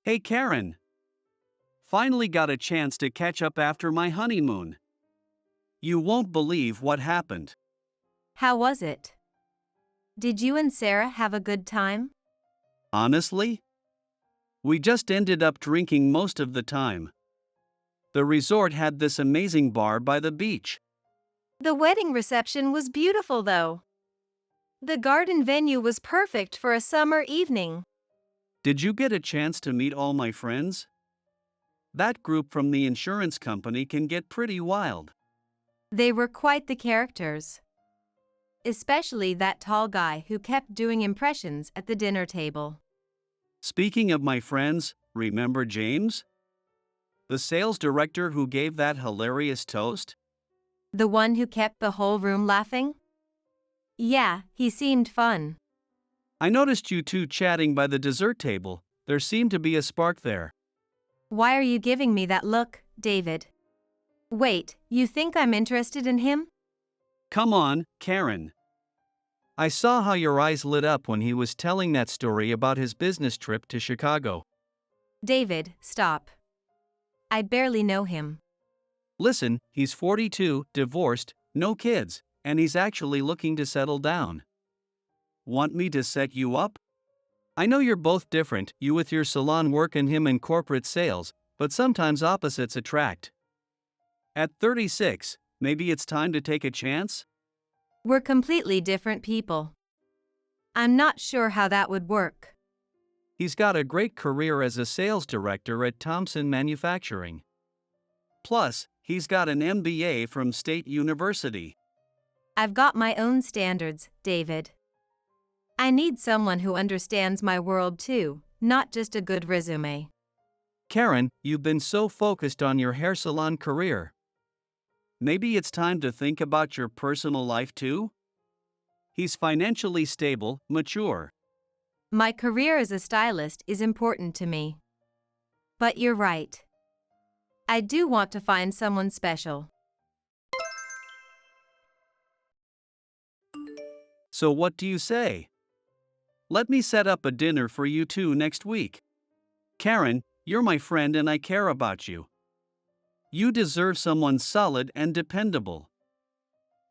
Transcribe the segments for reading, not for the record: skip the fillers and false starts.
Hey Karen, finally got a chance to catch up after my honeymoon. You won't believe what happened. How was it? Did you and Sarah have a good time? Honestly? We just ended up drinking most of the time. The resort had this amazing bar by the beach. The wedding reception was beautiful though. The garden venue was perfect for a summer evening. Did you get a chance to meet all my friends? That group from the insurance company can get pretty wild. They were quite the characters. Especially that tall guy who kept doing impressions at the dinner table. Speaking of my friends, remember James? The sales director who gave that hilarious toast? The one who kept the whole room laughing? Yeah, he seemed fun. I noticed you two chatting by the dessert table. There seemed to be a spark there. Why are you giving me that look, David? Wait, you think I'm interested in him? Come on, Karen. I saw how your eyes lit up when he was telling that story about his business trip to Chicago. David, stop. I barely know him. Listen, he's 42, divorced, no kids, and he's actually looking to settle down. Want me to set you up? I know you're both different, you with your salon work and him in corporate sales, but sometimes opposites attract. At 36, maybe it's time to take a chance? We're completely different people. I'm not sure how that would work. He's got a great career as a sales director at Thompson Manufacturing. Plus, he's got an MBA from State University. I've got my own standards, David. I need someone who understands my world too, not just a good resume. Karen, you've been so focused on your hair salon career. Maybe it's time to think about your personal life too? He's financially stable, mature. My career as a stylist is important to me. But you're right. I do want to find someone special. So what do you say? Let me set up a dinner for you two next week. Karen, you're my friend and I care about you. You deserve someone solid and dependable.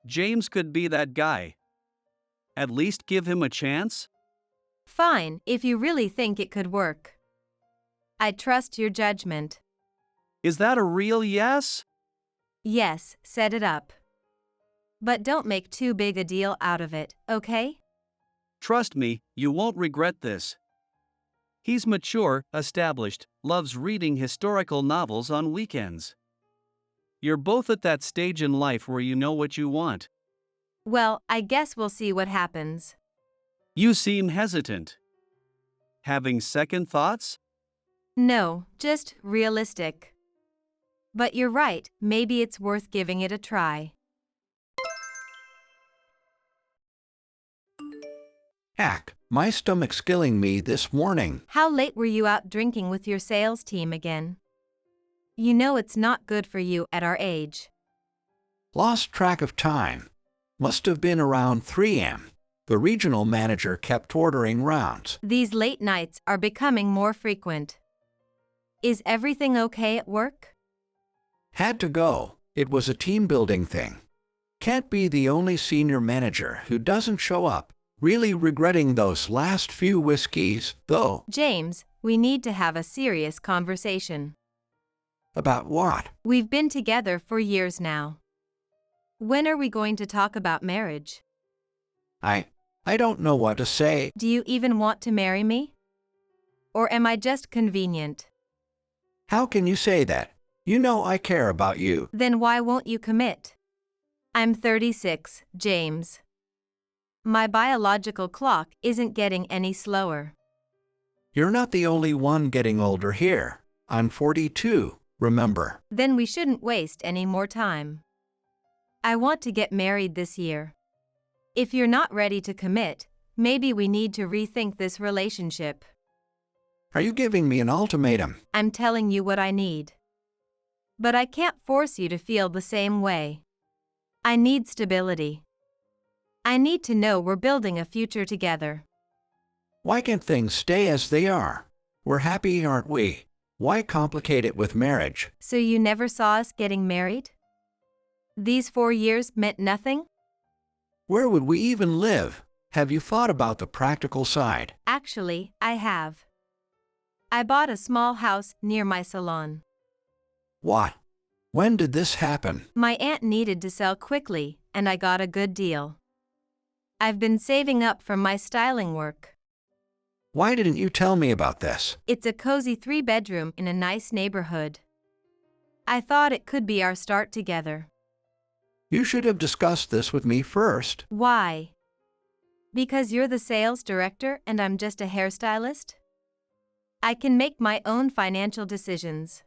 James could be that guy. At least give him a chance? Fine, if you really think it could work. I trust your judgment. Is that a real yes? Yes, set it up. But don't make too big a deal out of it, okay? Trust me, you won't regret this. He's mature, established, loves reading historical novels on weekends. You're both at that stage in life where you know what you want. Well, I guess we'll see what happens. You seem hesitant. Having second thoughts? No, just realistic. But you're right, maybe it's worth giving it a try. Heck, my stomach's killing me this morning. How late were you out drinking with your sales team again? You know it's not good for you at our age. Lost track of time. Must have been around 3 a.m. The regional manager kept ordering rounds. These late nights are becoming more frequent. Is everything okay at work? Had to go. It was a team-building thing. Can't be the only senior manager who doesn't show up. Really regretting those last few whiskeys, though. James, we need to have a serious conversation. About what? We've been together for years now. When are we going to talk about marriage? I don't know what to say. Do you even want to marry me? Or am I just convenient? How can you say that? You know I care about you. Then why won't you commit? I'm 36, James. My biological clock isn't getting any slower. You're not the only one getting older here. I'm 42, remember? Then we shouldn't waste any more time. I want to get married this year. If you're not ready to commit, maybe we need to rethink this relationship. Are you giving me an ultimatum? I'm telling you what I need. But I can't force you to feel the same way. I need stability. I need to know we're building a future together. Why can't things stay as they are? We're happy, aren't we? Why complicate it with marriage? So you never saw us getting married? These 4 years meant nothing? Where would we even live? Have you thought about the practical side? Actually, I have. I bought a small house near my salon. What? When did this happen? My aunt needed to sell quickly, and I got a good deal. I've been saving up from my styling work. Why didn't you tell me about this? It's a cozy 3-bedroom in a nice neighborhood. I thought it could be our start together. You should have discussed this with me first. Why? Because you're the sales director and I'm just a hairstylist? I can make my own financial decisions.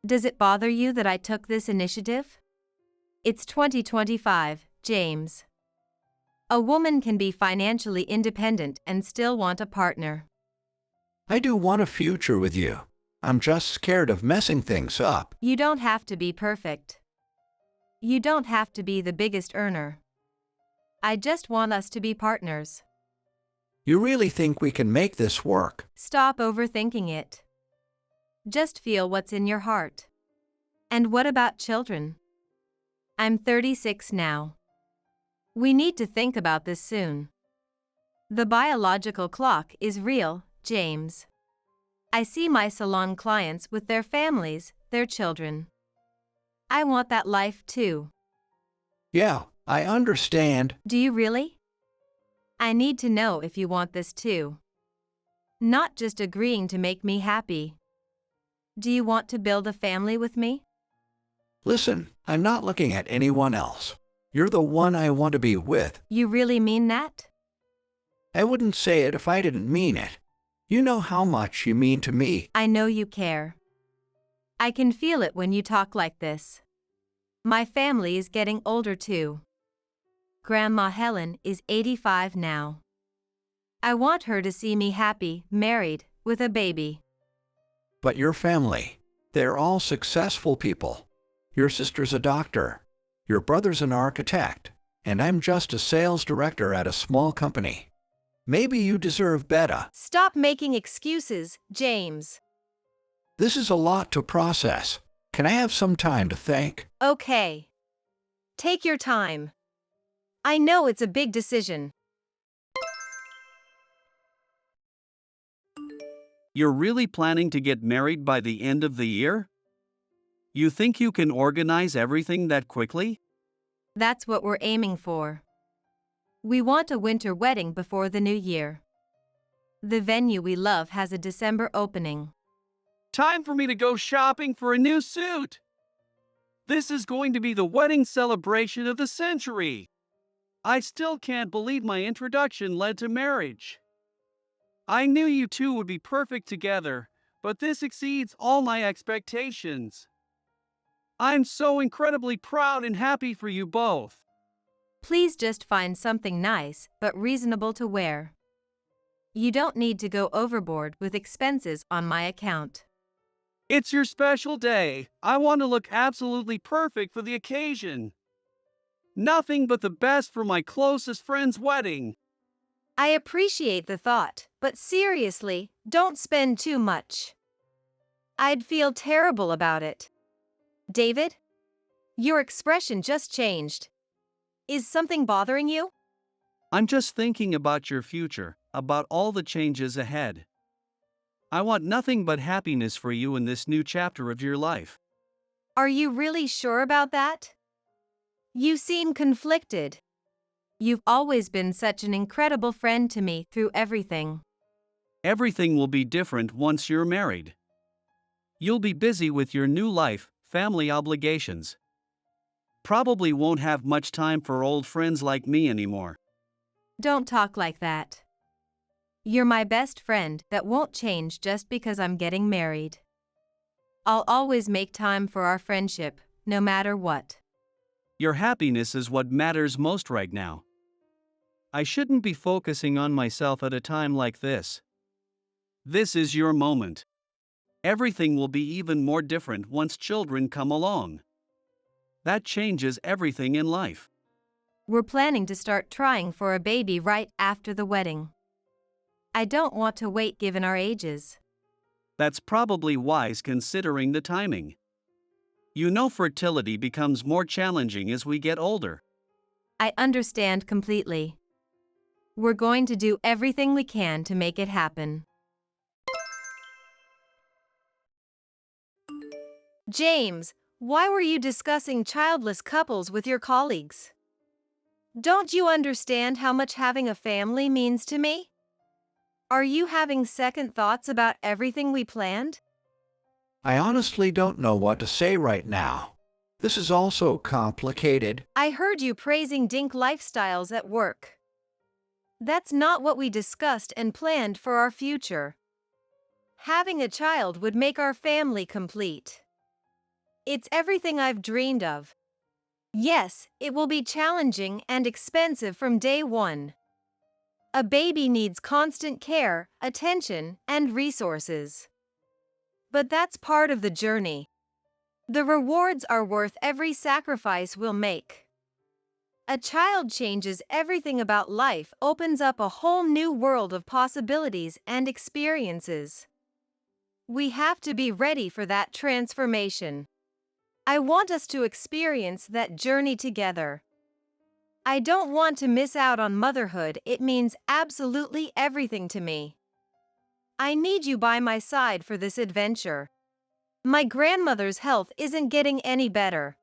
Does it bother you that I took this initiative? It's 2025, James. A woman can be financially independent and still want a partner. I do want a future with you. I'm just scared of messing things up. You don't have to be perfect. You don't have to be the biggest earner. I just want us to be partners. You really think we can make this work? Stop overthinking it. Just feel what's in your heart. And what about children? I'm 36 now. We need to think about this soon. The biological clock is real, James. I see my salon clients with their families, their children. I want that life too. Yeah, I understand. Do you really? I need to know if you want this too. Not just agreeing to make me happy. Do you want to build a family with me? Listen, I'm not looking at anyone else. You're the one I want to be with. You really mean that? I wouldn't say it if I didn't mean it. You know how much you mean to me. I know you care. I can feel it when you talk like this. My family is getting older too. Grandma Helen is 85 now. I want her to see me happy, married, with a baby. But your family, they're all successful people. Your sister's a doctor. Your brother's an architect. And I'm just a sales director at a small company. Maybe you deserve better. Stop making excuses, James. This is a lot to process. Can I have some time to think? Okay. Take your time. I know it's a big decision. You're really planning to get married by the end of the year? You think you can organize everything that quickly? That's what we're aiming for. We want a winter wedding before the new year. The venue we love has a December opening. Time for me to go shopping for a new suit. This is going to be the wedding celebration of the century. I still can't believe my introduction led to marriage. I knew you two would be perfect together, but this exceeds all my expectations. I'm so incredibly proud and happy for you both. Please just find something nice but reasonable to wear. You don't need to go overboard with expenses on my account. It's your special day. I want to look absolutely perfect for the occasion. Nothing but the best for my closest friend's wedding. I appreciate the thought, but seriously, don't spend too much. I'd feel terrible about it. David? Your expression just changed. Is something bothering you? I'm just thinking about your future, about all the changes ahead. I want nothing but happiness for you in this new chapter of your life. Are you really sure about that? You seem conflicted. You've always been such an incredible friend to me through everything. Everything will be different once you're married. You'll be busy with your new life, family obligations. Probably won't have much time for old friends like me anymore. Don't talk like that. You're my best friend that won't change just because I'm getting married. I'll always make time for our friendship, no matter what. Your happiness is what matters most right now. I shouldn't be focusing on myself at a time like this. This is your moment. Everything will be even more different once children come along. That changes everything in life. We're planning to start trying for a baby right after the wedding. I don't want to wait given our ages. That's probably wise considering the timing. You know, fertility becomes more challenging as we get older. I understand completely. We're going to do everything we can to make it happen. James, why were you discussing childless couples with your colleagues? Don't you understand how much having a family means to me? Are you having second thoughts about everything we planned? I honestly don't know what to say right now. This is all so complicated. I heard you praising dink lifestyles at work. That's not what we discussed and planned for our future. Having a child would make our family complete. It's everything I've dreamed of. Yes, it will be challenging and expensive from day one. A baby needs constant care, attention, and resources. But that's part of the journey. The rewards are worth every sacrifice we'll make. A child changes everything about life, opens up a whole new world of possibilities and experiences. We have to be ready for that transformation. I want us to experience that journey together. I don't want to miss out on motherhood. It means absolutely everything to me. I need you by my side for this adventure. My grandmother's health isn't getting any better.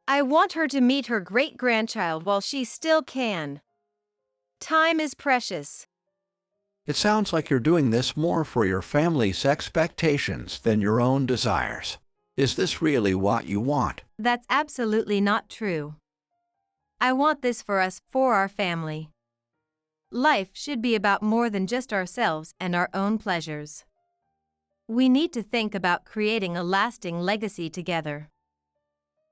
I want her to meet her great-grandchild while she still can. Time is precious. It sounds like you're doing this more for your family's expectations than your own desires. Is this really what you want? That's absolutely not true. I want this for us, for our family. Life should be about more than just ourselves and our own pleasures. We need to think about creating a lasting legacy together.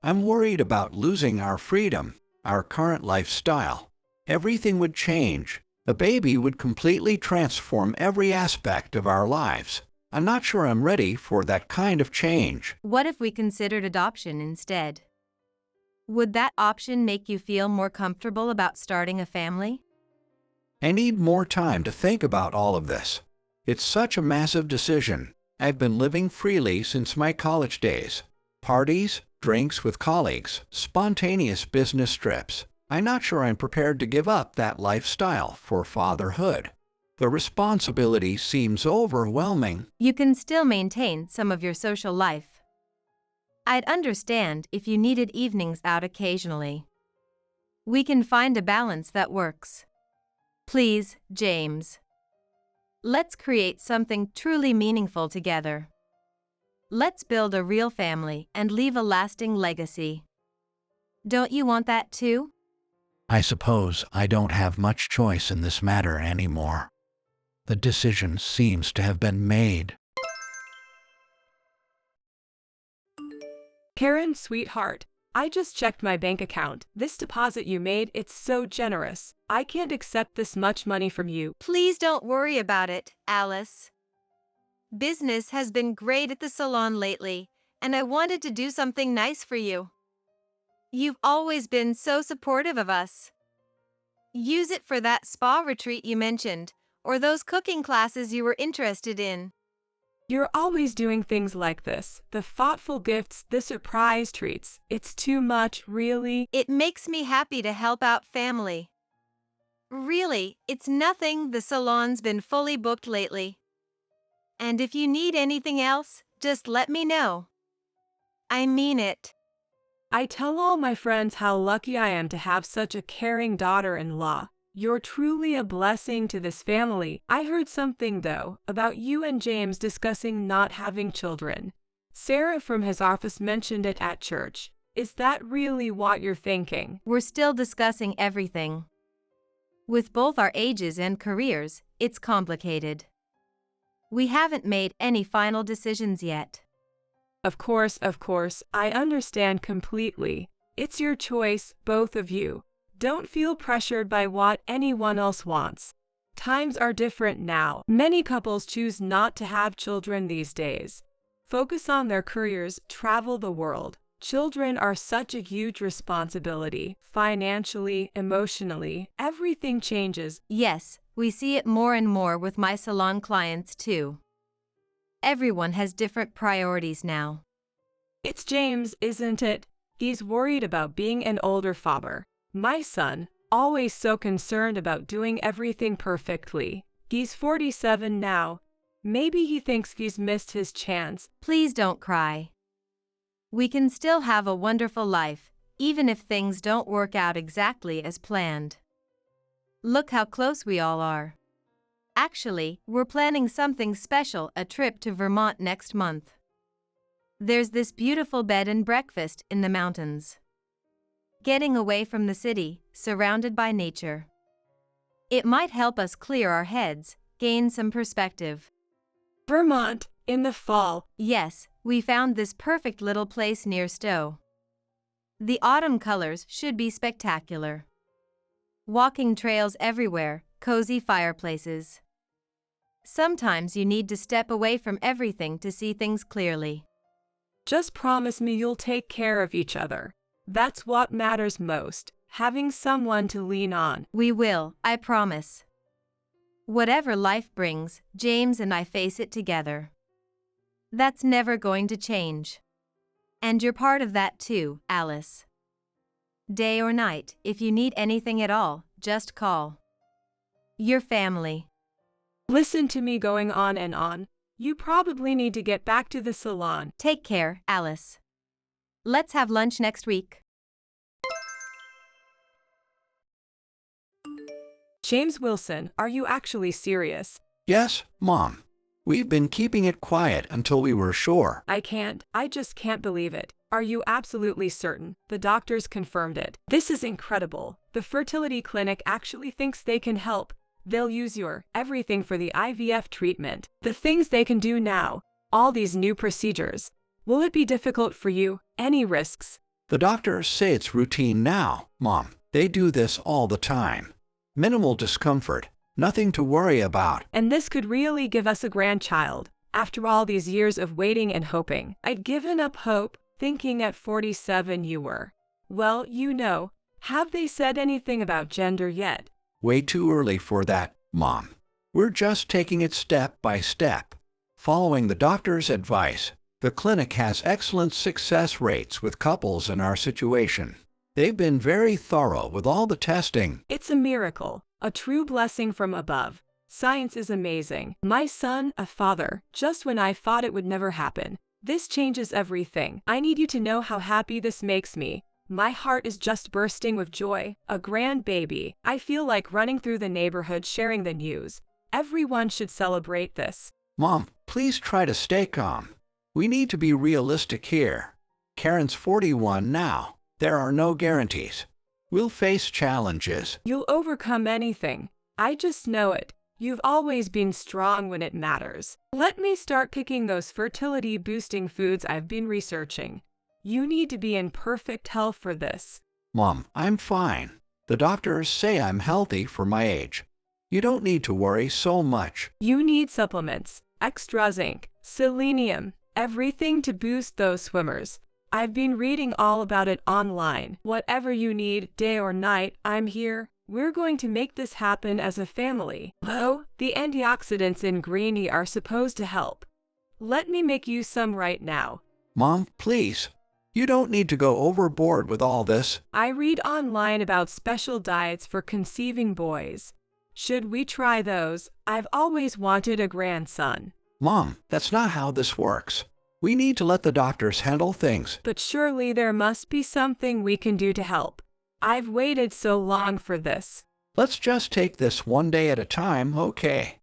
I'm worried about losing our freedom, our current lifestyle. Everything would change. A baby would completely transform every aspect of our lives. I'm not sure I'm ready for that kind of change. What if we considered adoption instead? Would that option make you feel more comfortable about starting a family? I need more time to think about all of this. It's such a massive decision. I've been living freely since my college days. Parties, drinks with colleagues, spontaneous business trips. I'm not sure I'm prepared to give up that lifestyle for fatherhood. The responsibility seems overwhelming. You can still maintain some of your social life. I'd understand if you needed evenings out occasionally. We can find a balance that works. Please, James. Let's create something truly meaningful together. Let's build a real family and leave a lasting legacy. Don't you want that too? I suppose I don't have much choice in this matter anymore. The decision seems to have been made. Karen, sweetheart, I just checked my bank account. This deposit you made, it's so generous. I can't accept this much money from you. Please don't worry about it, Alice. Business has been great at the salon lately, and I wanted to do something nice for you. You've always been so supportive of us. Use it for that spa retreat you mentioned, or those cooking classes you were interested in. You're always doing things like this. The thoughtful gifts, the surprise treats. It's too much, really. It makes me happy to help out family. Really, it's nothing. The salon's been fully booked lately. And if you need anything else, just let me know. I mean it. I tell all my friends how lucky I am to have such a caring daughter-in-law. You're truly a blessing to this family. I heard something, though, about you and James discussing not having children. Sarah from his office mentioned it at church. Is that really what you're thinking? We're still discussing everything. With both our ages and careers, it's complicated. We haven't made any final decisions yet. Of course, I understand completely. It's your choice, both of you. Don't feel pressured by what anyone else wants. Times are different now. Many couples choose not to have children these days. Focus on their careers, travel the world. Children are such a huge responsibility. Financially, emotionally, everything changes. Yes, we see it more and more with my salon clients too. Everyone has different priorities now. It's James, isn't it? He's worried about being an older father. My son, always so concerned about doing everything perfectly. He's 47 now. Maybe he thinks he's missed his chance. Please don't cry. We can still have a wonderful life, even if things don't work out exactly as planned. Look how close we all are. Actually, we're planning something special, a trip to Vermont next month. There's this beautiful bed and breakfast in the mountains. Getting away from the city, surrounded by nature. It might help us clear our heads, gain some perspective. Vermont, in the fall. Yes, we found this perfect little place near Stowe. The autumn colors should be spectacular. Walking trails everywhere, cozy fireplaces. Sometimes you need to step away from everything to see things clearly. Just promise me you'll take care of each other. That's what matters most, having someone to lean on. We will, I promise. Whatever life brings, James and I face it together. That's never going to change. And you're part of that too, Alice. Day or night, if you need anything at all, just call. Your family. Listen to me going on and on. You probably need to get back to the salon. Take care, Alice. Let's have lunch next week. James Wilson, are you actually serious? Yes, Mom. We've been keeping it quiet until we were sure. I just can't believe it. Are you absolutely certain? The doctors confirmed it. This is incredible. The fertility clinic actually thinks they can help. They'll use your everything for the IVF treatment. The things they can do now, all these new procedures. Will it be difficult for you? Any risks? The doctors say it's routine now, Mom. They do this all the time. Minimal discomfort, nothing to worry about. And this could really give us a grandchild. After all these years of waiting and hoping, I'd given up hope, thinking at 47 you were. Well, you know, have they said anything about gender yet? Way too early for that, Mom. We're just taking it step by step. Following the doctor's advice, the clinic has excellent success rates with couples in our situation. They've been very thorough with all the testing. It's a miracle, a true blessing from above. Science is amazing. My son, a father, just when I thought it would never happen. This changes everything. I need you to know how happy this makes me. My heart is just bursting with joy. A grandbaby. I feel like running through the neighborhood sharing the news. Everyone should celebrate this. Mom, please try to stay calm. We need to be realistic here. Karen's 41 now. There are no guarantees. We'll face challenges. You'll overcome anything. I just know it. You've always been strong when it matters. Let me start picking those fertility-boosting foods I've been researching. You need to be in perfect health for this. Mom, I'm fine. The doctors say I'm healthy for my age. You don't need to worry so much. You need supplements, extra zinc, selenium, everything to boost those swimmers. I've been reading all about it online. Whatever you need, day or night, I'm here. We're going to make this happen as a family. Oh, the antioxidants in greenie are supposed to help. Let me make you some right now. Mom, please. You don't need to go overboard with all this. I read online about special diets for conceiving boys. Should we try those? I've always wanted a grandson. Mom, that's not how this works. We need to let the doctors handle things. But surely there must be something we can do to help. I've waited so long for this. Let's just take this one day at a time, okay?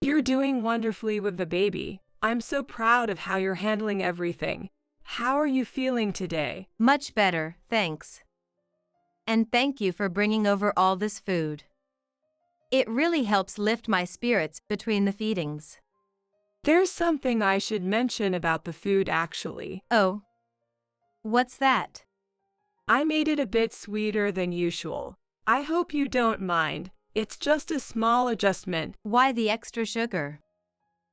You're doing wonderfully with the baby. I'm so proud of how you're handling everything. How are you feeling today? Much better, thanks. And thank you for bringing over all this food. It really helps lift my spirits between the feedings. There's something I should mention about the food actually. Oh. What's that? I made it a bit sweeter than usual. I hope you don't mind. It's just a small adjustment. Why the extra sugar?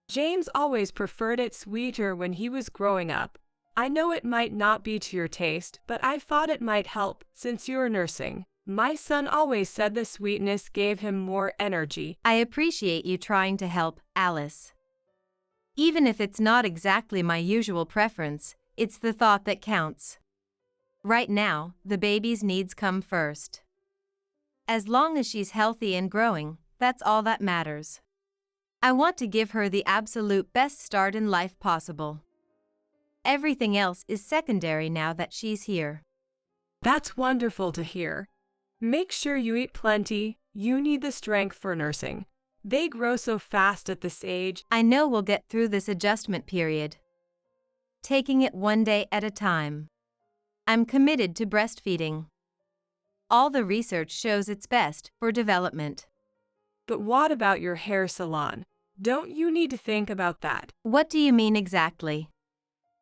James always preferred it sweeter when he was growing up. I know it might not be to your taste, but I thought it might help since you're nursing. My son always said the sweetness gave him more energy. I appreciate you trying to help, Alice. Even if it's not exactly my usual preference, it's the thought that counts. Right now, the baby's needs come first. As long as she's healthy and growing, that's all that matters. I want to give her the absolute best start in life possible. Everything else is secondary now that she's here. That's wonderful to hear. Make sure you eat plenty. You need the strength for nursing. They grow so fast at this age. I know we'll get through this adjustment period. Taking it one day at a time. I'm committed to breastfeeding. All the research shows it's best for development. But what about your hair salon? Don't you need to think about that? What do you mean exactly?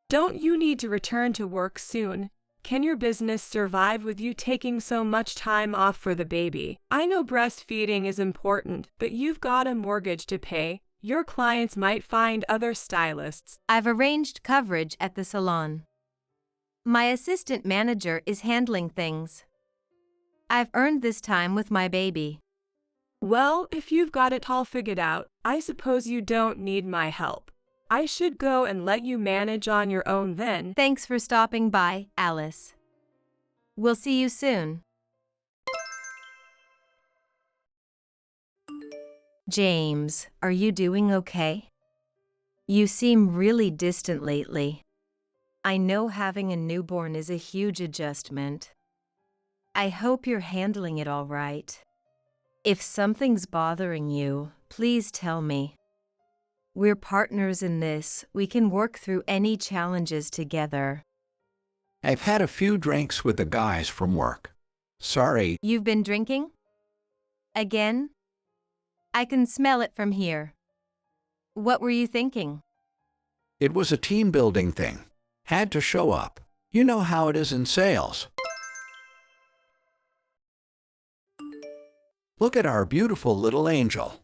Don't you need to return to work soon? Can your business survive with you taking so much time off for the baby? I know breastfeeding is important, but you've got a mortgage to pay. Your clients might find other stylists. I've arranged coverage at the salon. My assistant manager is handling things. I've earned this time with my baby. Well, if you've got it all figured out, I suppose you don't need my help. I should go and let you manage on your own then. Thanks for stopping by, Alice. We'll see you soon. James, are you doing okay? You seem really distant lately. I know having a newborn is a huge adjustment. I hope you're handling it all right. If something's bothering you, please tell me. We're partners in this. We can work through any challenges together. I've had a few drinks with the guys from work. Sorry. You've been drinking? Again? I can smell it from here. What were you thinking? It was a team-building thing. Had to show up. You know how it is in sales. Look at our beautiful little angel.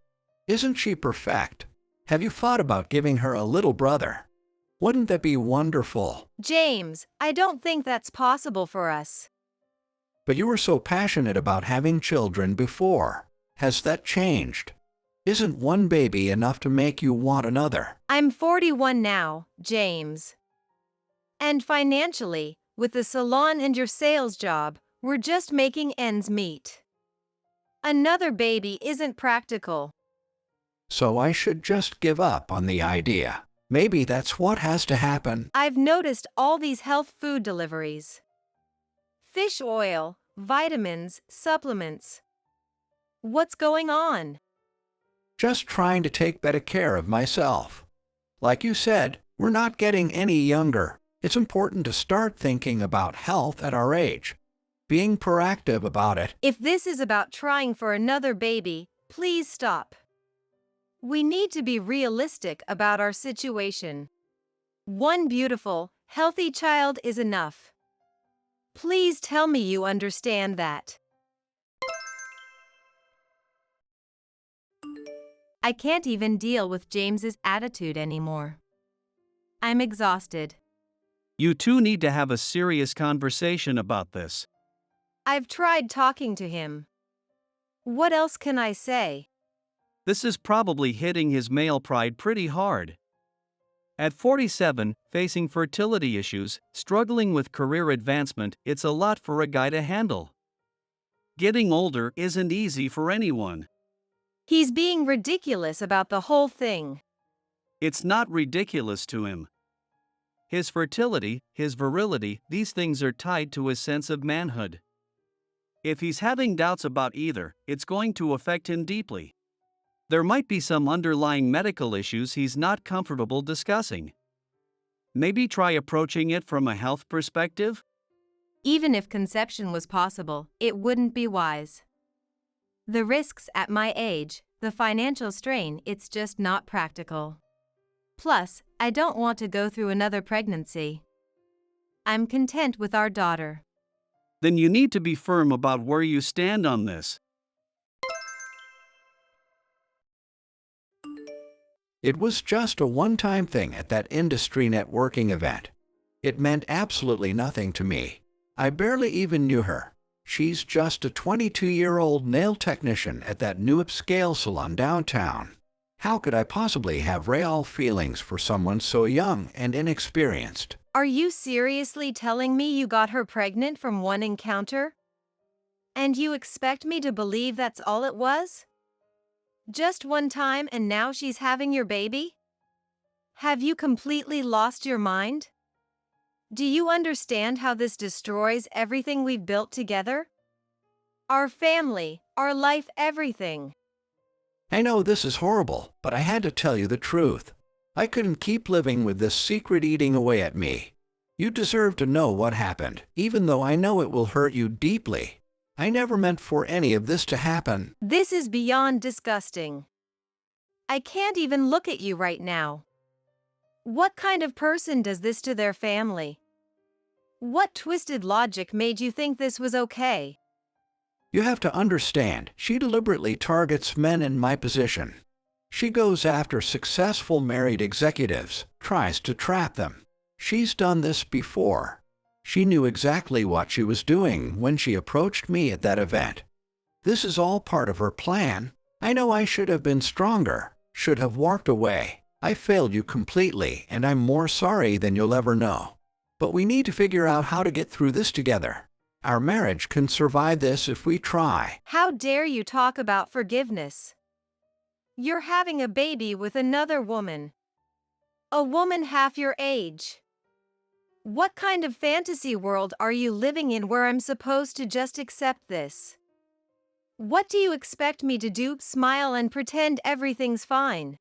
Isn't she perfect? Have you thought about giving her a little brother? Wouldn't that be wonderful? James, I don't think that's possible for us. But you were so passionate about having children before. Has that changed? Isn't one baby enough to make you want another? I'm 41 now, James. And financially, with the salon and your sales job, we're just making ends meet. Another baby isn't practical. So I should just give up on the idea. Maybe that's what has to happen. I've noticed all these health food deliveries. Fish oil, vitamins, supplements. What's going on? Just trying to take better care of myself. Like you said, we're not getting any younger. It's important to start thinking about health at our age. Being proactive about it. If this is about trying for another baby, please stop. We need to be realistic about our situation. One beautiful, healthy child is enough. Please tell me you understand that. I can't even deal with James's attitude anymore. I'm exhausted. You two need to have a serious conversation about this. I've tried talking to him. What else can I say? This is probably hitting his male pride pretty hard. At 47, facing fertility issues, struggling with career advancement, it's a lot for a guy to handle. Getting older isn't easy for anyone. He's being ridiculous about the whole thing. It's not ridiculous to him. His fertility, his virility, these things are tied to his sense of manhood. If he's having doubts about either, it's going to affect him deeply. There might be some underlying medical issues he's not comfortable discussing. Maybe try approaching it from a health perspective? Even if conception was possible, it wouldn't be wise. The risks at my age, the financial strain, it's just not practical. Plus, I don't want to go through another pregnancy. I'm content with our daughter. Then you need to be firm about where you stand on this. It was just a one-time thing at that industry networking event. It meant absolutely nothing to me. I barely even knew her. She's just a 22-year-old nail technician at that new upscale salon downtown. How could I possibly have real feelings for someone so young and inexperienced? Are you seriously telling me you got her pregnant from one encounter? And you expect me to believe that's all it was? Just one time and now she's having your baby? Have you completely lost your mind? Do you understand how this destroys everything we've built together? Our family, our life, everything. I know this is horrible, but I had to tell you the truth. I couldn't keep living with this secret eating away at me. You deserve to know what happened, even though I know it will hurt you deeply. I never meant for any of this to happen. This is beyond disgusting. I can't even look at you right now. What kind of person does this to their family? What twisted logic made you think this was okay? You have to understand, she deliberately targets men in my position. She goes after successful married executives, tries to trap them. She's done this before. She knew exactly what she was doing when she approached me at that event. This is all part of her plan. I know I should have been stronger, should have walked away. I failed you completely, and I'm more sorry than you'll ever know. But we need to figure out how to get through this together. Our marriage can survive this if we try. How dare you talk about forgiveness? You're having a baby with another woman. A woman half your age. What kind of fantasy world are you living in where I'm supposed to just accept this? What do you expect me to do? Smile and pretend everything's fine?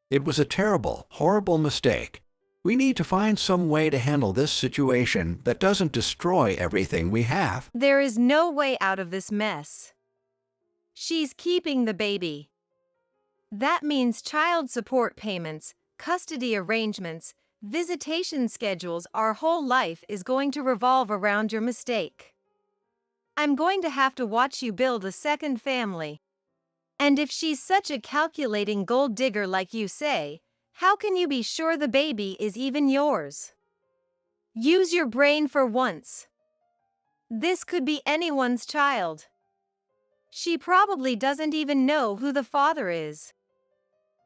It was a terrible, horrible mistake. We need to find some way to handle this situation that doesn't destroy everything we have. There is no way out of this mess. She's keeping the baby. That means child support payments, custody arrangements, visitation schedules. Our whole life is going to revolve around your mistake. I'm going to have to watch you build a second family. And if she's such a calculating gold digger like you say, how can you be sure the baby is even yours? Use your brain for once. This could be anyone's child. She probably doesn't even know who the father is.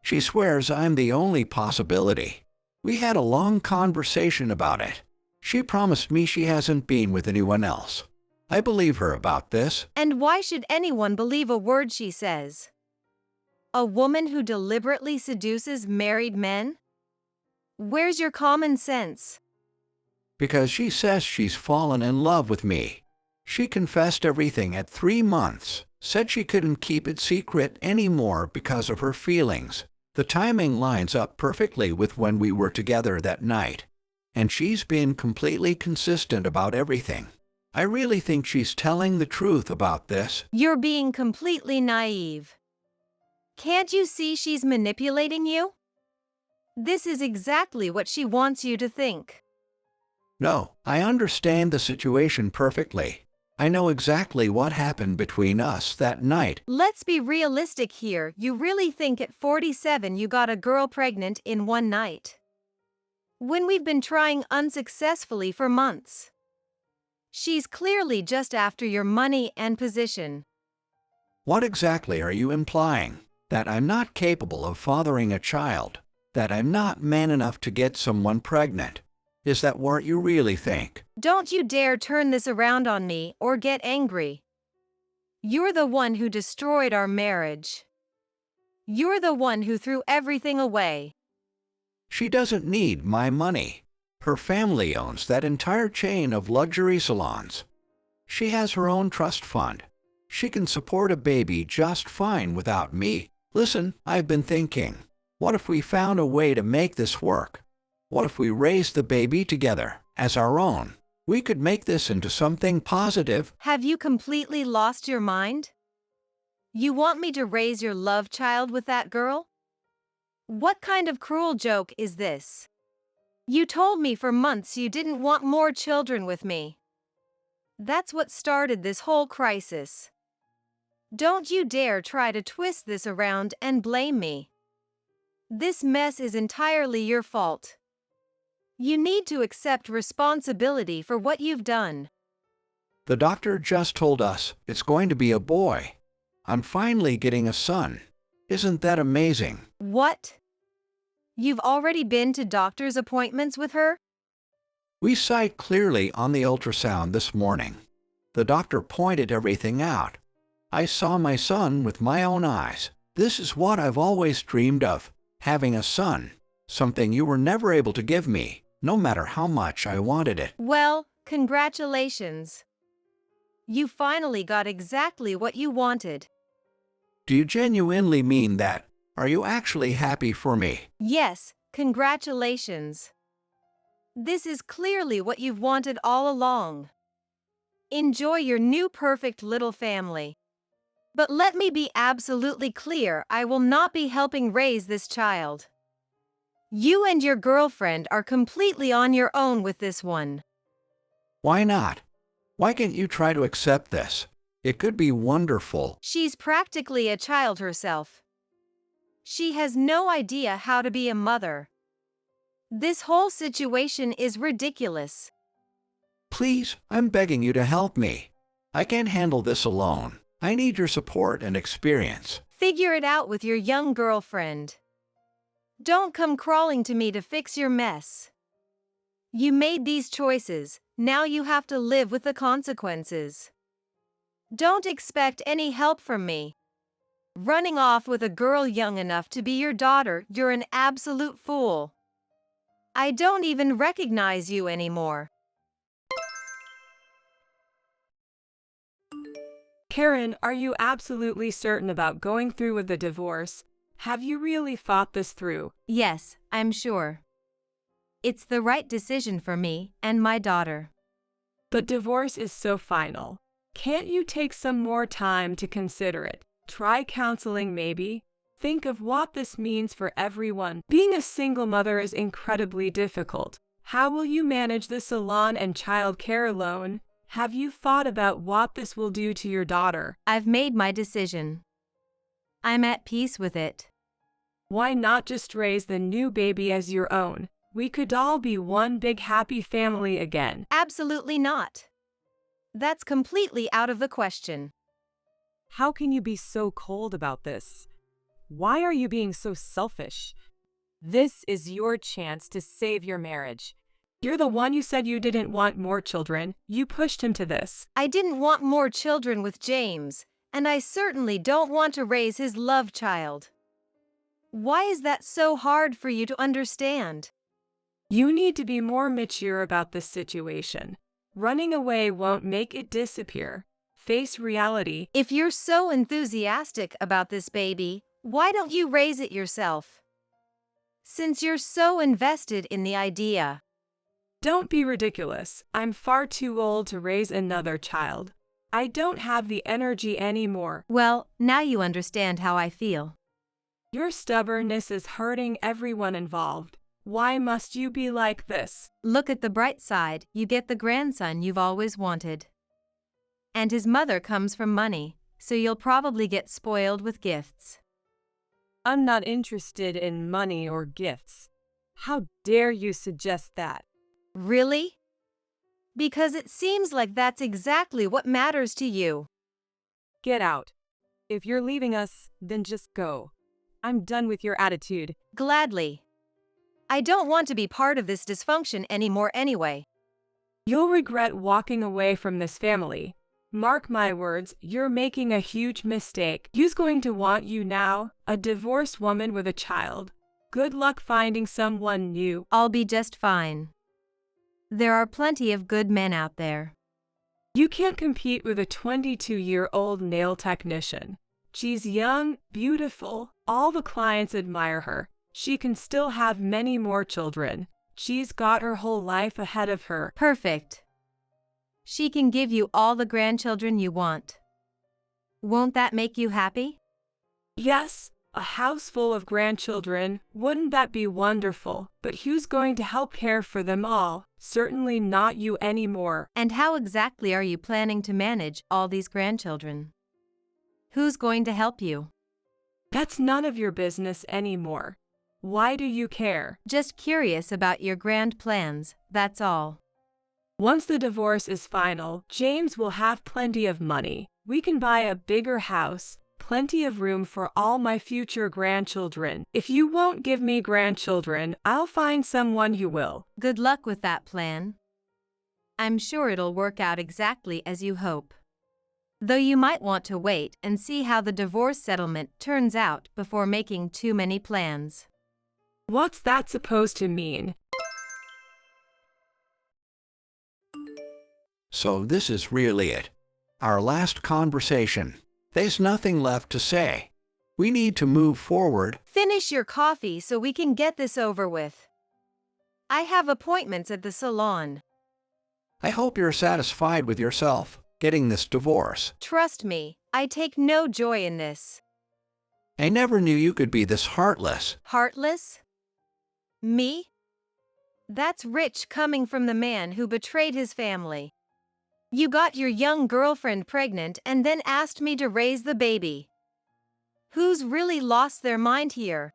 She swears I'm the only possibility. We had a long conversation about it. She promised me she hasn't been with anyone else. I believe her about this. And why should anyone believe a word she says? A woman who deliberately seduces married men? Where's your common sense? Because she says she's fallen in love with me. She confessed everything at 3 months, said she couldn't keep it secret anymore because of her feelings. The timing lines up perfectly with when we were together that night. And she's been completely consistent about everything. I really think she's telling the truth about this. You're being completely naive. Can't you see she's manipulating you? This is exactly what she wants you to think. No, I understand the situation perfectly. I know exactly what happened between us that night. Let's be realistic here. You really think at 47 you got a girl pregnant in one night? When we've been trying unsuccessfully for months. She's clearly just after your money and position. What exactly are you implying? That I'm not capable of fathering a child? That I'm not man enough to get someone pregnant? Is that what you really think? Don't you dare turn this around on me or get angry. You're the one who destroyed our marriage. You're the one who threw everything away. She doesn't need my money. Her family owns that entire chain of luxury salons. She has her own trust fund. She can support a baby just fine without me. Listen, I've been thinking. What if we found a way to make this work? What if we raised the baby together, as our own? We could make this into something positive. Have you completely lost your mind? You want me to raise your love child with that girl? What kind of cruel joke is this? You told me for months you didn't want more children with me. That's what started this whole crisis. Don't you dare try to twist this around and blame me. This mess is entirely your fault. You need to accept responsibility for what you've done. The doctor just told us it's going to be a boy. I'm finally getting a son. Isn't that amazing? What? You've already been to doctor's appointments with her? We saw it clearly on the ultrasound this morning. The doctor pointed everything out. I saw my son with my own eyes. This is what I've always dreamed of, having a son, something you were never able to give me, no matter how much I wanted it. Well, congratulations. You finally got exactly what you wanted. Do you genuinely mean that? Are you actually happy for me? Yes, congratulations. This is clearly what you've wanted all along. Enjoy your new perfect little family. But let me be absolutely clear, I will not be helping raise this child. You and your girlfriend are completely on your own with this one. Why not? Why can't you try to accept this? It could be wonderful. She's practically a child herself. She has no idea how to be a mother. This whole situation is ridiculous. Please, I'm begging you to help me. I can't handle this alone. I need your support and experience. Figure it out with your young girlfriend. Don't come crawling to me to fix your mess. You made these choices, now you have to live with the consequences. Don't expect any help from me. Running off with a girl young enough to be your daughter, you're an absolute fool. I don't even recognize you anymore. Karen, are you absolutely certain about going through with the divorce? Have you really thought this through? Yes, I'm sure. It's the right decision for me and my daughter. But divorce is so final. Can't you take some more time to consider it? Try counseling maybe? Think of what this means for everyone. Being a single mother is incredibly difficult. How will you manage the salon and child care alone? Have you thought about what this will do to your daughter? I've made my decision. I'm at peace with it. Why not just raise the new baby as your own? We could all be one big happy family again. Absolutely not. That's completely out of the question. How can you be so cold about this? Why are you being so selfish? This is your chance to save your marriage. You're the one who said you didn't want more children. You pushed him to this. I didn't want more children with James, and I certainly don't want to raise his love child. Why is that so hard for you to understand? You need to be more mature about this situation. Running away won't make it disappear. Face reality. If you're so enthusiastic about this baby, why don't you raise it yourself? Since you're so invested in the idea. Don't be ridiculous. I'm far too old to raise another child. I don't have the energy anymore. Well, now you understand how I feel. Your stubbornness is hurting everyone involved. Why must you be like this? Look at the bright side, you get the grandson you've always wanted. And his mother comes from money, so you'll probably get spoiled with gifts. I'm not interested in money or gifts. How dare you suggest that? Really? Because it seems like that's exactly what matters to you. Get out. If you're leaving us, then just go. I'm done with your attitude. Gladly. I don't want to be part of this dysfunction anymore anyway. You'll regret walking away from this family. Mark my words, you're making a huge mistake. Who's going to want you now? A divorced woman with a child. Good luck finding someone new. I'll be just fine. There are plenty of good men out there. You can't compete with a 22-year-old nail technician. She's young, beautiful, all the clients admire her. She can still have many more children. She's got her whole life ahead of her. Perfect. She can give you all the grandchildren you want. Won't that make you happy? Yes, a house full of grandchildren. Wouldn't that be wonderful? But who's going to help care for them all? Certainly not you anymore. And how exactly are you planning to manage all these grandchildren? Who's going to help you? That's none of your business anymore. Why do you care? Just curious about your grand plans, that's all. Once the divorce is final, James will have plenty of money. We can buy a bigger house, plenty of room for all my future grandchildren. If you won't give me grandchildren, I'll find someone who will. Good luck with that plan. I'm sure it'll work out exactly as you hope. Though you might want to wait and see how the divorce settlement turns out before making too many plans. What's that supposed to mean? So this is really it. Our last conversation. There's nothing left to say. We need to move forward. Finish your coffee so we can get this over with. I have appointments at the salon. I hope you're satisfied with yourself, getting this divorce. Trust me, I take no joy in this. I never knew you could be this heartless. Heartless? Me? That's rich coming from the man who betrayed his family. You got your young girlfriend pregnant and then asked me to raise the baby. Who's really lost their mind here?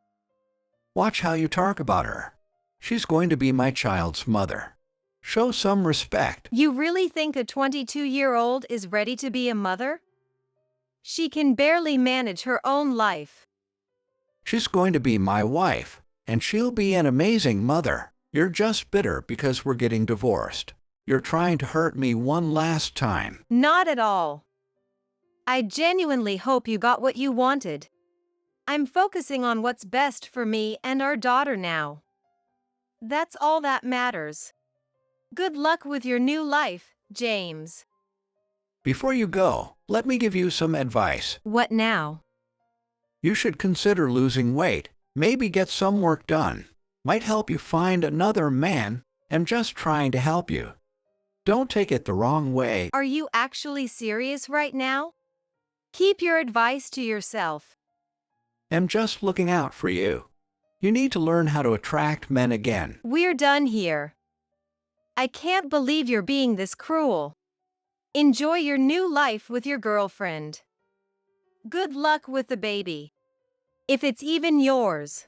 Watch how you talk about her. She's going to be my child's mother. Show some respect. You really think a 22-year-old is ready to be a mother? She can barely manage her own life. She's going to be my wife, and she'll be an amazing mother. You're just bitter because we're getting divorced. You're trying to hurt me one last time. Not at all. I genuinely hope you got what you wanted. I'm focusing on what's best for me and our daughter now. That's all that matters. Good luck with your new life, James. Before you go, let me give you some advice. What now? You should consider losing weight. Maybe get some work done. Might help you find another man. I'm just trying to help you. Don't take it the wrong way. Are you actually serious right now? Keep your advice to yourself. I'm just looking out for you. You need to learn how to attract men again. We're done here. I can't believe you're being this cruel. Enjoy your new life with your girlfriend. Good luck with the baby. If it's even yours.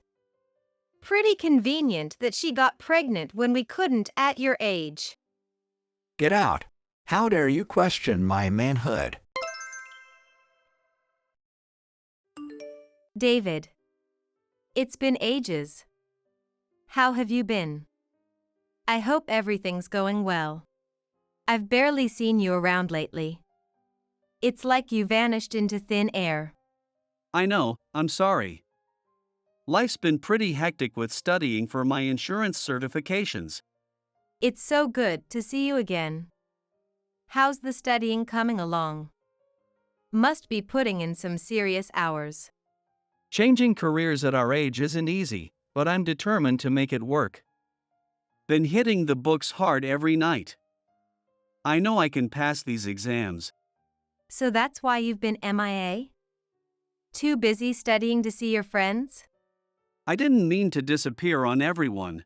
Pretty convenient that she got pregnant when we couldn't at your age. Get out. How dare you question my manhood? David. It's been ages. How have you been? I hope everything's going well. I've barely seen you around lately. It's like you vanished into thin air. I know, I'm sorry. Life's been pretty hectic with studying for my insurance certifications. It's so good to see you again. How's the studying coming along? Must be putting in some serious hours. Changing careers at our age isn't easy, but I'm determined to make it work. Been hitting the books hard every night. I know I can pass these exams. So that's why you've been MIA? Too busy studying to see your friends? I didn't mean to disappear on everyone.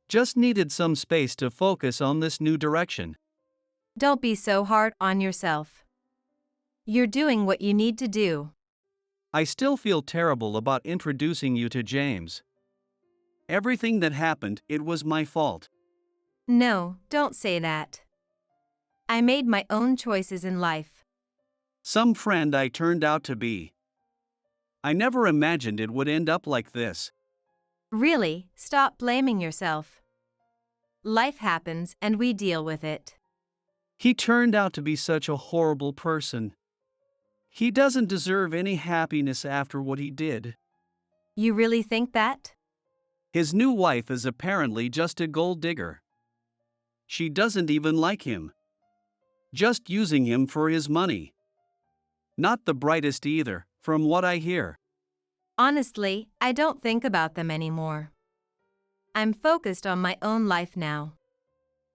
Just needed some space to focus on this new direction. Don't be so hard on yourself. You're doing what you need to do. I still feel terrible about introducing you to James. Everything that happened, it was my fault. No, don't say that. I made my own choices in life. Some friend I turned out to be. I never imagined it would end up like this. Really, stop blaming yourself. Life happens and we deal with it. He turned out to be such a horrible person. He doesn't deserve any happiness after what he did. You really think that? His new wife is apparently just a gold digger. She doesn't even like him. Just using him for his money. Not the brightest either, from what I hear. Honestly, I don't think about them anymore. I'm focused on my own life now.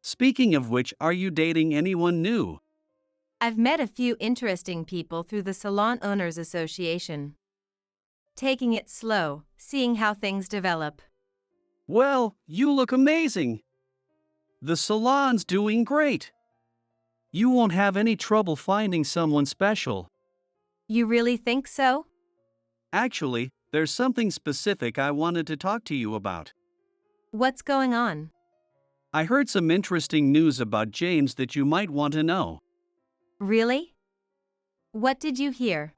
Speaking of which, are you dating anyone new? I've met a few interesting people through the Salon Owners Association. Taking it slow, seeing how things develop. Well, you look amazing. The salon's doing great. You won't have any trouble finding someone special. You really think so? Actually, there's something specific I wanted to talk to you about. What's going on? I heard some interesting news about James that you might want to know. Really? What did you hear?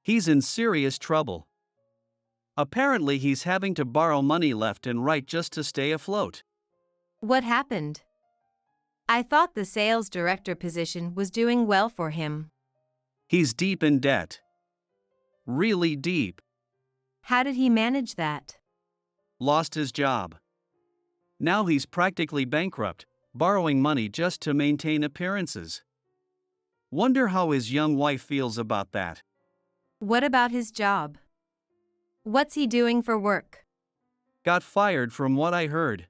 He's in serious trouble. Apparently, he's having to borrow money left and right just to stay afloat. What happened? I thought the sales director position was doing well for him. He's deep in debt. Really deep. How did he manage that? Lost his job. Now he's practically bankrupt, borrowing money just to maintain appearances. Wonder how his young wife feels about that. What about his job? What's he doing for work? Got fired from what I heard.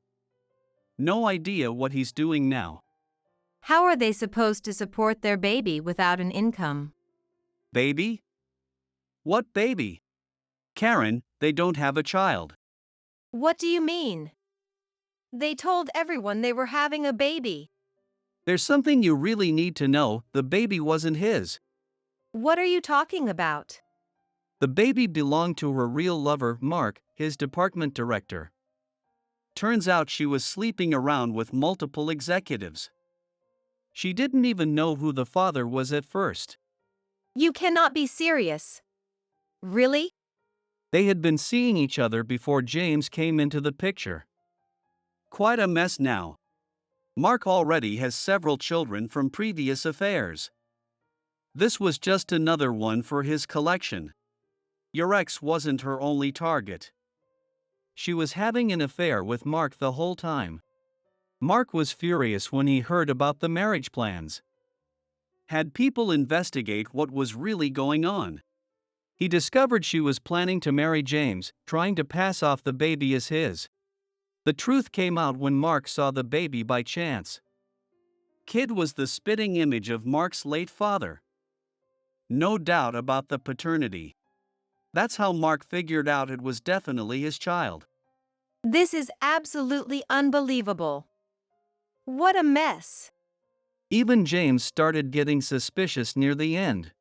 No idea what he's doing now. How are they supposed to support their baby without an income? Baby? What baby? Karen, they don't have a child. What do you mean? They told everyone they were having a baby. There's something you really need to know: the baby wasn't his. What are you talking about? The baby belonged to her real lover, Mark, his department director. Turns out she was sleeping around with multiple executives. She didn't even know who the father was at first. You cannot be serious. Really? They had been seeing each other before James came into the picture. Quite a mess now. Mark already has several children from previous affairs. This was just another one for his collection. Your ex wasn't her only target. She was having an affair with Mark the whole time. Mark was furious when he heard about the marriage plans. Had people investigate what was really going on. He discovered she was planning to marry James, trying to pass off the baby as his. The truth came out when Mark saw the baby by chance. Kid was the spitting image of Mark's late father. No doubt about the paternity. That's how Mark figured out it was definitely his child. This is absolutely unbelievable. What a mess. Even James started getting suspicious near the end.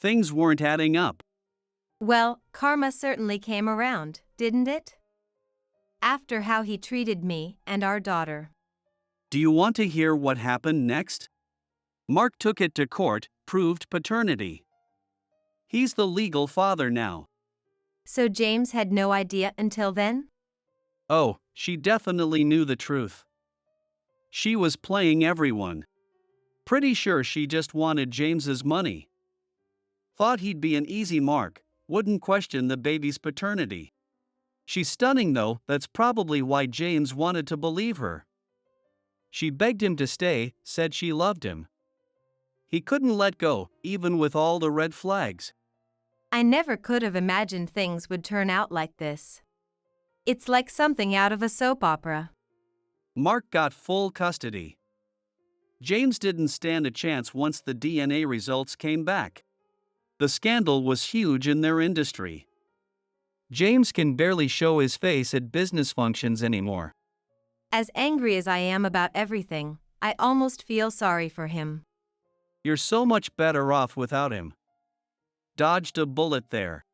Things weren't adding up. Well, karma certainly came around, didn't it? After how he treated me and our daughter. Do you want to hear what happened next? Mark took it to court, proved paternity. He's the legal father now. So James had no idea until then? Oh, she definitely knew the truth. She was playing everyone. Pretty sure she just wanted James's money. Thought he'd be an easy mark, wouldn't question the baby's paternity. She's stunning though, that's probably why James wanted to believe her. She begged him to stay, said she loved him. He couldn't let go, even with all the red flags. I never could have imagined things would turn out like this. It's like something out of a soap opera. Mark got full custody. James didn't stand a chance once the DNA results came back. The scandal was huge in their industry. James can barely show his face at business functions anymore. As angry as I am about everything, I almost feel sorry for him. You're so much better off without him. Dodged a bullet there.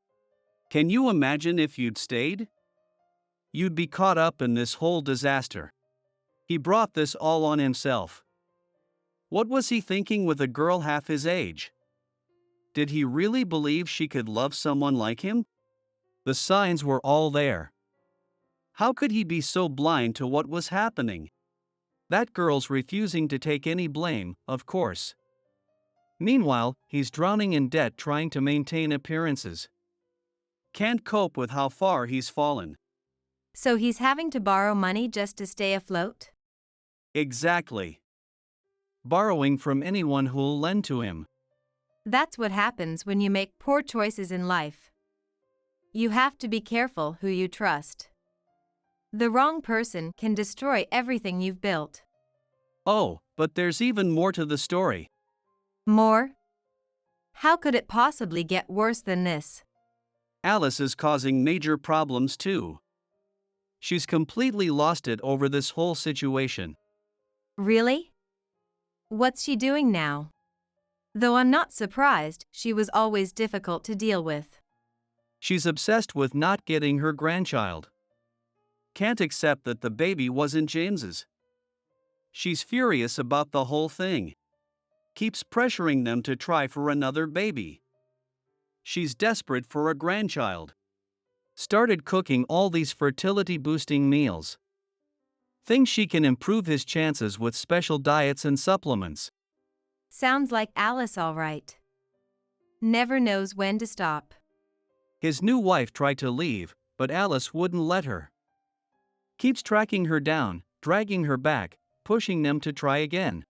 Can you imagine if you'd stayed? You'd be caught up in this whole disaster. He brought this all on himself. What was he thinking with a girl half his age? Did he really believe she could love someone like him? The signs were all there. How could he be so blind to what was happening? That girl's refusing to take any blame, of course. Meanwhile, he's drowning in debt trying to maintain appearances. Can't cope with how far he's fallen. So he's having to borrow money just to stay afloat? Exactly. Borrowing from anyone who'll lend to him. That's what happens when you make poor choices in life. You have to be careful who you trust. The wrong person can destroy everything you've built. Oh, but there's even more to the story. More? How could it possibly get worse than this? Alice is causing major problems too. She's completely lost it over this whole situation. Really? What's she doing now? Though I'm not surprised, she was always difficult to deal with. She's obsessed with not getting her grandchild. can't accept that the baby wasn't James's. She's furious about the whole thing. Keeps pressuring them to try for another baby. She's desperate for a grandchild. Started cooking all these fertility-boosting meals. Thinks she can improve his chances with special diets and supplements. Sounds like Alice all right. Never knows when to stop. His new wife tried to leave, but Alice wouldn't let her. Keeps tracking her down, dragging her back, pushing them to try again.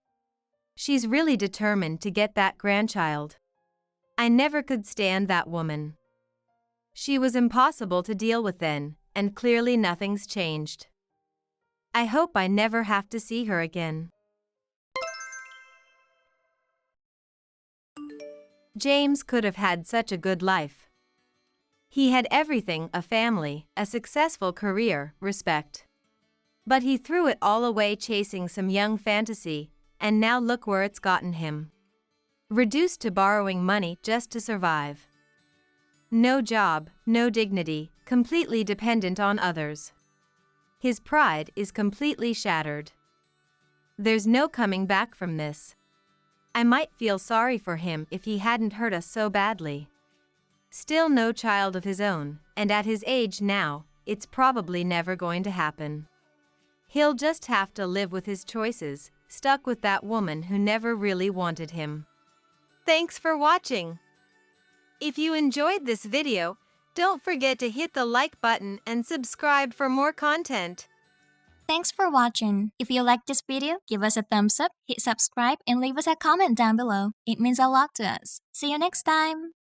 She's really determined to get that grandchild. I never could stand that woman. She was impossible to deal with then, and clearly nothing's changed. I hope I never have to see her again. James could have had such a good life. He had everything: a family, a successful career, respect. But he threw it all away chasing some young fantasy, and now look where it's gotten him. Reduced to borrowing money just to survive. No job, no dignity, completely dependent on others. His pride is completely shattered. There's no coming back from this. I might feel sorry for him if he hadn't hurt us so badly. Still no child of his own, and at his age now, it's probably never going to happen. He'll just have to live with his choices, stuck with that woman who never really wanted him. Thanks for watching. If you enjoyed this video, don't forget to hit the like button and subscribe for more content. Thanks for watching. If you like this video, give us a thumbs up, hit subscribe, and leave us a comment down below. It means a lot to us. See you next time!